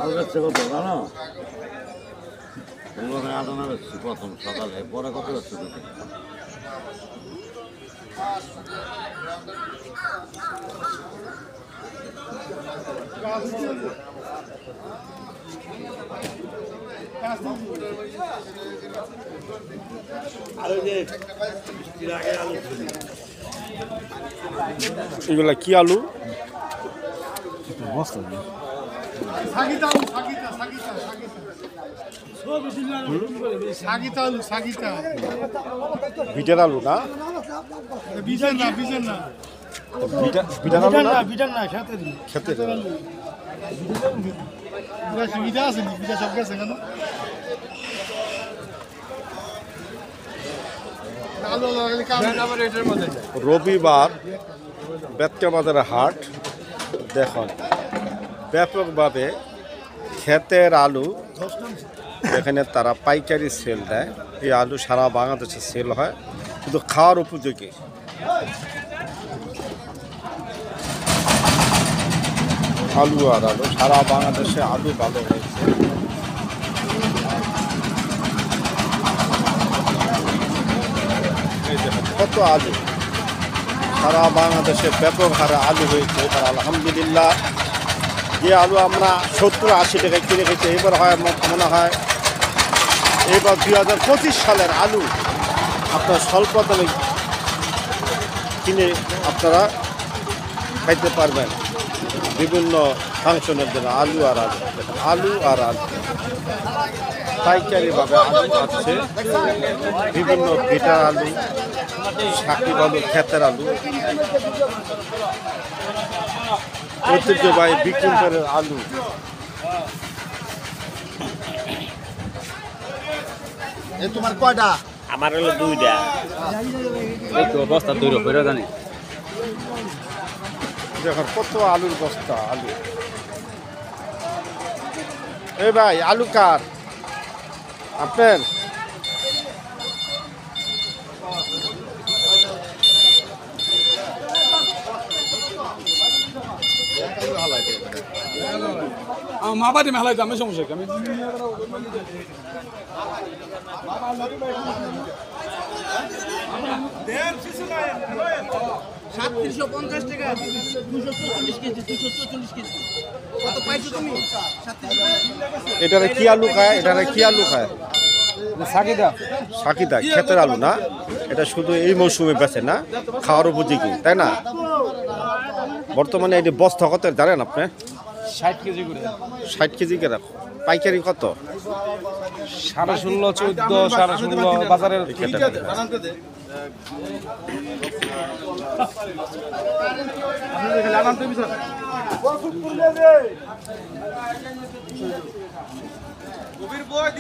আলু বেচছে কত জানো? ওখানে 8 আনা বেচছি প্রথম সকালে, পরে কত বেচছে তুমি? এগুলা কি আলু? বিটের আলু না? খেতে রবিবার বেতকা বাজারের হাট দেখুন ব্যাপকভাবে ক্ষেতের আলু এখানে তারা পাইকারি সেল দেয়। এই আলু সারা বাংলাদেশে সেল হয়, কিন্তু খাওয়ার উপযোগী। আলু আর আলু সারা বাংলাদেশে আলু ভালো হয়েছে। এই দেখুন কত আলু, সারা বাংলাদেশে ব্যাপক হারে আলু হয়েছে এবার আলহামদুলিল্লাহ। যে আলু আমরা 70-80 টাকায় কিনে খেয়েছি, এবার হয় মনে হয় এবার 2025 সালের আলু আপনার স্বল্প দামে কিনে আপনারা খাইতে পারবেন বিভিন্ন ফাংশনের জন্য। আলু আর আলু, আলু আর আলু পাইকারিভাবে আলু আছে, বিভিন্ন ভিটার আলু, সাকিব আলু, ক্ষেতের আলু, ঐতিহ্যবাহী বিক্রমপুরের আলু। তোমার কয়টা? আমার হলো 2টা। বস্তা 2 করে জানি। দেখুন কত আলুর বস্তা আলু। এই ভাই আলু কার? আপনার? মা বাড়ি মেলায় আমি সমস্যা কি আমি এটারে কি আলু খায়? এটারে কি আলু খায়? সাকিদা সাকিদা ক্ষেতের আলু না? এটা শুধু এই মৌসুমে বেচে না, খাওয়ার উপযোগী, তাই না? বর্তমানে এটি বস্তা কত জানেন আপনি? 60 কেজি করে 60 কেজি করে। পাইকারি কত? 16.5 14 16.5 বাজারের গভীর বয়